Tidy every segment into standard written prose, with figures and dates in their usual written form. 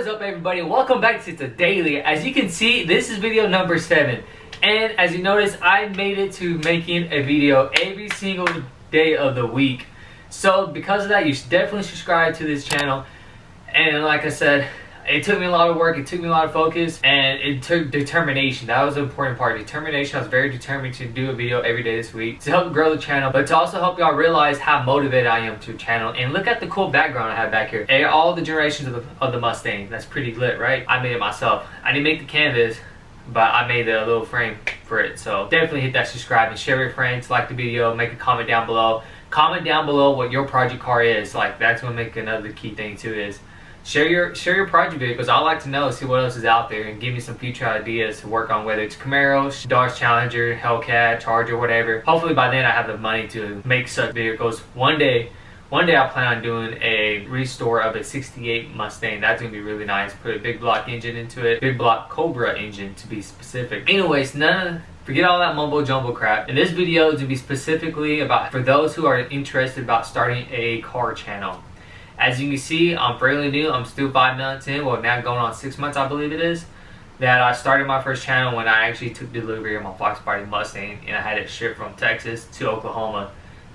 What is up, everybody? Welcome back to the Daily. As you can see, this is video number 7. And as you notice, I made it to making a video every single day of the week. So because of that, you should definitely subscribe to this channel. And like I said, it took me a lot of work, it took me a lot of focus, and it took determination. That was the important part. Determination. I was very determined to do a video every day this week to help grow the channel, but to also help y'all realize how motivated I am to the channel. And look at the cool background I have back here. And all the generations of the Mustang. That's pretty lit, right? I made it myself. I didn't make the canvas, but I made a little frame for it. So definitely hit that subscribe and share with your friends, like the video, make a comment down below. Comment down below what your project car is. Like, that's gonna make another key thing too, is share your project vehicles. I like to know, see what else is out there, and give me some future ideas to work on, whether it's Camaro, Dodge Challenger, Hellcat, Charger, whatever. Hopefully by then I have the money to make such vehicles. One day I plan on doing a restore of a 68 Mustang. That's gonna be really nice. Put a big block engine into it, big block Cobra engine to be specific. Anyways, forget all that mumbo jumbo crap. In this video is to be specifically about for those who are interested about starting a car channel. As you can see, I'm fairly new. I'm still 5 months in. Well, now going on 6 months, I believe it is. That I started my first channel when I actually took delivery of my Fox Body Mustang, and I had it shipped from Texas to Oklahoma.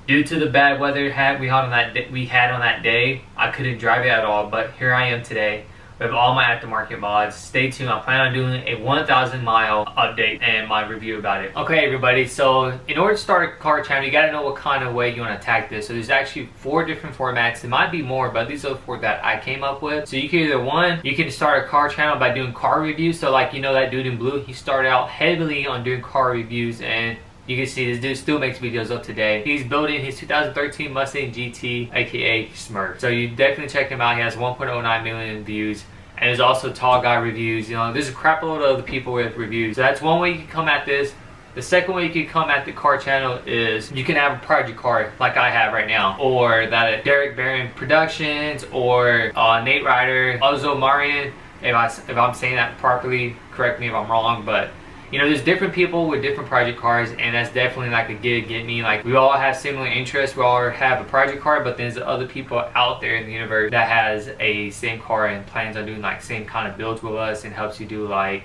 Due to the bad weather we had on that day, I couldn't drive it at all. But here I am today with all my aftermarket mods. Stay tuned. I plan on doing a 1,000 mile update and my review about it. Okay, everybody, so in order to start a car channel, you gotta know what kind of way you want to attack this. So there's actually 4 different formats. There might be more, but these are the 4 that I came up with. So you can you can start a car channel by doing car reviews. So like, you know, that dude in blue, he started out heavily on doing car reviews, and you can see this dude still makes videos up today. He's building his 2013 Mustang GT, aka Smurf. So you definitely check him out. He has 1.09 million views. And there's also Tall Guy reviews. You know, there's a crap load of other people with reviews. So that's one way you can come at this. The second way you can come at the car channel is you can have a project car like I have right now, or that Derek Barron Productions, or Nate Ryder, Ozo Marian. If I'm saying that properly, correct me if I'm wrong, but you know, there's different people with different project cars, and that's definitely like a get me. Like, we all have similar interests, we all have a project car, but there's other people out there in the universe that has a same car and plans on doing like same kind of builds with us, and helps you do like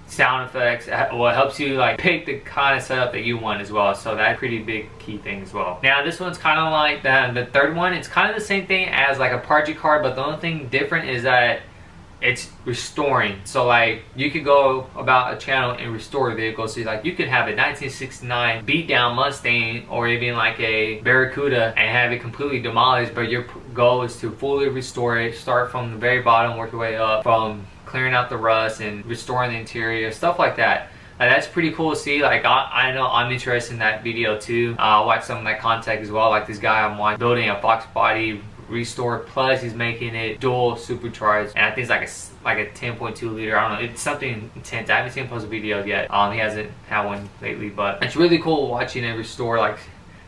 sound effects. Well, it helps you like pick the kind of setup that you want as well. So that's a pretty big key thing as well. Now this one's kind of like the third one. It's kind of the same thing as like a project car, but the only thing different is that it's restoring. So like, you could go about a channel and restore a vehicle. So like, you could have a 1969 beat down Mustang, or even like a Barracuda, and have it completely demolished, but your goal is to fully restore it, start from the very bottom, work your way up, from clearing out the rust and restoring the interior, stuff like that. That's pretty cool to see. Like, I know I'm interested in that video too. I'll watch some of that content as well. Like this guy I'm watching building a Fox Body restore, plus he's making it dual supercharged, and I think it's like a 10.2 liter. I don't know, it's something intense. I haven't seen him post a video yet. He hasn't had one lately, but it's really cool watching it restore, like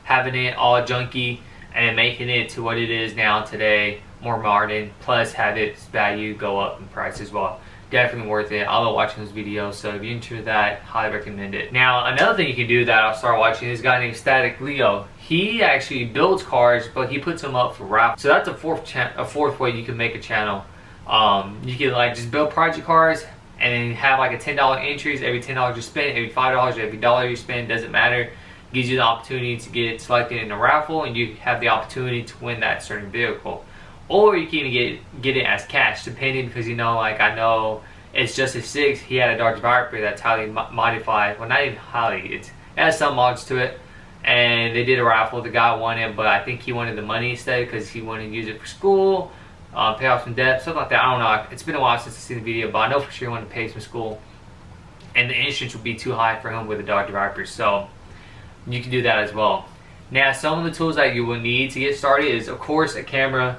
having it all junky and then making it to what it is now today, more modern, plus have its value go up in price as well. Definitely worth it. I love watching those videos, so if you're into that, highly recommend it. Now another thing you can do that I'll start watching is this guy named Static Leo. He actually builds cars, but he puts them up for raffle. So that's a fourth way you can make a channel. You can like just build project cars and then have like a $10 entries. Every $10 you spend, every $5, every dollar you spend, doesn't matter. Gives you the opportunity to get selected in a raffle, and you have the opportunity to win that certain vehicle. Or you can even get it as cash, depending, because you know, like I know it's just a 6. He had a Dodge Viper that's highly modified. Well, not even highly. It has some mods to it. And they did a raffle. The guy won it, but I think he wanted the money instead because he wanted to use it for school, pay off some debt, stuff like that. I don't know. It's been a while since I've seen the video, but I know for sure he wanted to pay some school. And the insurance would be too high for him with a Dodge Viper, so you can do that as well. Now, some of the tools that you will need to get started is, of course, a camera.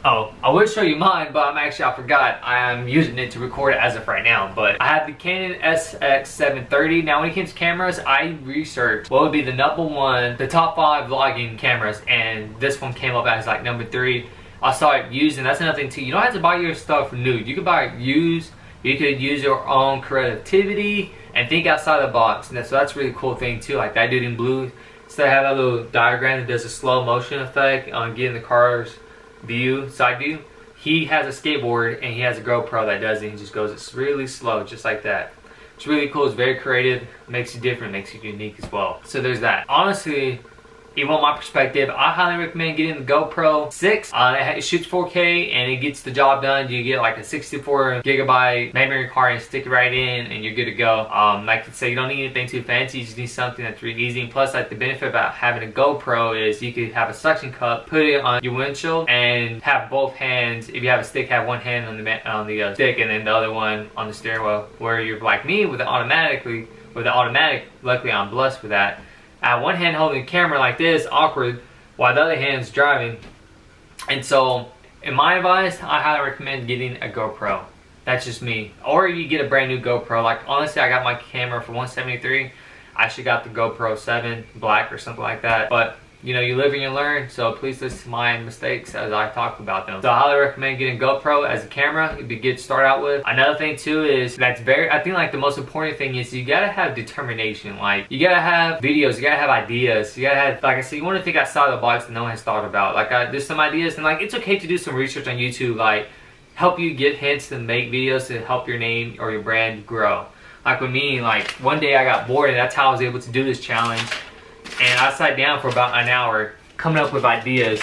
I would show you mine, but I forgot. I am using it to record it as of right now. But I have the Canon SX730. Now when it comes to cameras, I researched what would be the the top 5 vlogging cameras, and this one came up as like number 3. I saw it used, and that's another thing too. You don't have to buy your stuff new. You can buy it used. You could use your own creativity and think outside the box. And so that's a really cool thing too. Like that dude in blue, so they have a little diagram that does a slow motion effect on getting the cars side view. He has a skateboard and he has a GoPro that does it. He just goes, it's really slow, just like that. It's really cool. It's very creative. Makes you different. Makes you unique as well. So there's that. Honestly, even on my perspective, I highly recommend getting the GoPro 6. It shoots 4K and it gets the job done. You get like a 64 gigabyte memory card and stick it right in and you're good to go. Like I say, you don't need anything too fancy. You just need something that's really easy. And plus, like, the benefit about having a GoPro is you could have a suction cup, put it on your windshield, and have both hands. If you have a stick, have one hand on the stick and then the other one on the steering wheel. Where you're like me with the automatic, luckily I'm blessed with that. I have one hand holding the camera like this, awkward, while the other hand's driving. And so, in my advice, I highly recommend getting a GoPro. That's just me. Or you get a brand new GoPro. Like, honestly, I got my camera for $173. I should got the GoPro 7 Black or something like that. But, you know, you live and you learn, so please listen to my mistakes as I talk about them. So I highly recommend getting GoPro as a camera. It'd be good to start out with. Another thing too is I think like the most important thing is you gotta have determination. Like, you gotta have videos, you gotta have ideas, you gotta have, like I said, you wanna think outside the box that no one has thought about. Like, there's some ideas, and like, it's okay to do some research on YouTube, like help you get hints to make videos to help your name or your brand grow. Like with me, like one day I got bored and that's how I was able to do this challenge. And I sat down for about an hour coming up with ideas.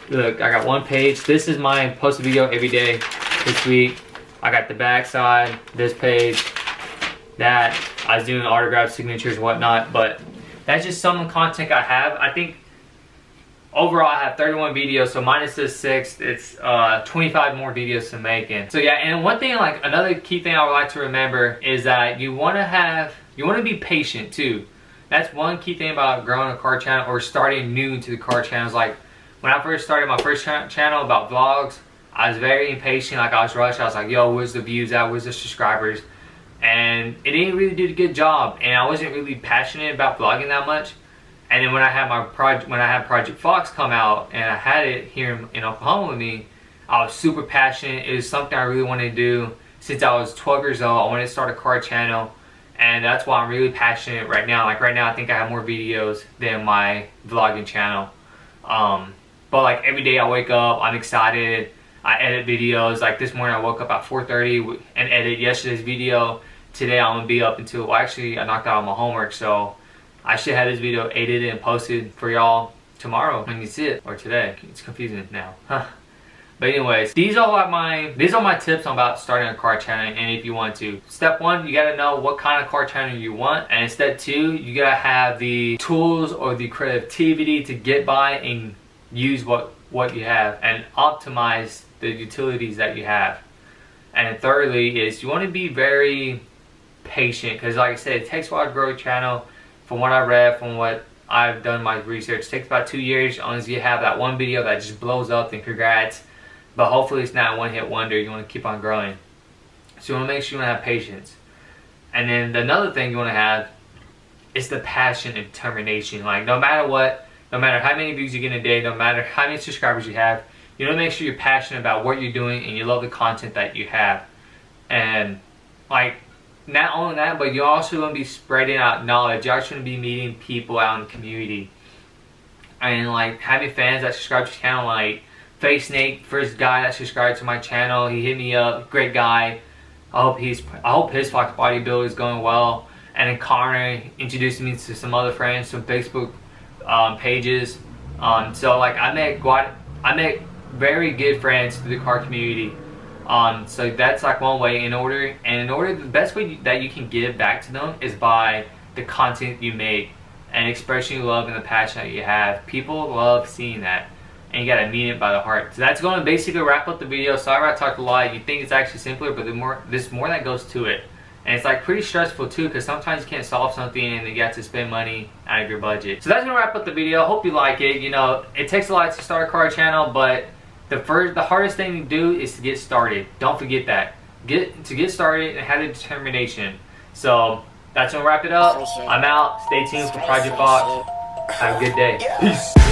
Look, I got one page. This is my post video every day this week. I got the back side, this page, that. I was doing autographs, signatures, whatnot, but that's just some content I have. I think overall I have 31 videos, so minus this 6, it's 25 more videos to make. So yeah, and one thing, like another key thing I would like to remember is that you want to be patient too. That's one key thing about growing a car channel or starting new to the car channels. Like when I first started my first channel about vlogs, I was very impatient. Like I was rushed. I was like, yo, where's the views at? Where's the subscribers? And it didn't really do a good job. And I wasn't really passionate about vlogging that much. And then when I had Project Fox come out and I had it here in Oklahoma with me, I was super passionate. It was something I really wanted to do since I was 12 years old. I wanted to start a car channel. And that's why I'm really passionate right now. Like right now, I think I have more videos than my vlogging channel. But like every day I wake up, I'm excited. I edit videos. Like this morning I woke up at 4:30 and edit yesterday's video. Today I'm gonna be up until, well actually I knocked out all my homework, so I should have this video edited and posted for y'all tomorrow when you see it, or today. It's confusing now. Huh. But anyways, these are my tips about starting a car channel, and if you want to. Step 1, you gotta know what kind of car channel you want, and step 2, you gotta have the tools or the creativity to get by and use what you have and optimize the utilities that you have. And then thirdly is you want to be very patient, because like I said, it takes a while to grow a channel. From what I read, from what I've done my research, it takes about 2 years unless you have that one video that just blows up, then congrats. But hopefully it's not a one-hit wonder. You want to keep on growing. So you want to make sure you want to have patience. And then another thing you want to have is the passion and determination. Like no matter what, no matter how many views you get in a day, no matter how many subscribers you have, you want to make sure you're passionate about what you're doing and you love the content that you have. And like not only that, but you're also going to be spreading out knowledge. You're also going to be meeting people out in the community. And like having fans that subscribe to your channel, like Face Snake, first guy that subscribed to my channel, he hit me up, great guy. I hope his Fox bodybuilding is going well. And then Connor introduced me to some other friends, some Facebook pages. So like I met very good friends through the car community. So that's like one way. The best way that you can give back to them is by the content you make and expressing your love and the passion that you have. People love seeing that. And you gotta mean it by the heart. So that's going to basically wrap up the video. Sorry I talked a lot. You think it's actually simpler, but there's more that goes to it. And it's like pretty stressful too, because sometimes you can't solve something and you have to spend money out of your budget. So that's gonna wrap up the video. Hope you like it. You know, it takes a lot to start a car channel, but the hardest thing to do is to get started. Don't forget that. To get started and have the determination. So that's gonna wrap it up. I'm out. Stay tuned for Project Fox. Have a good day. Peace.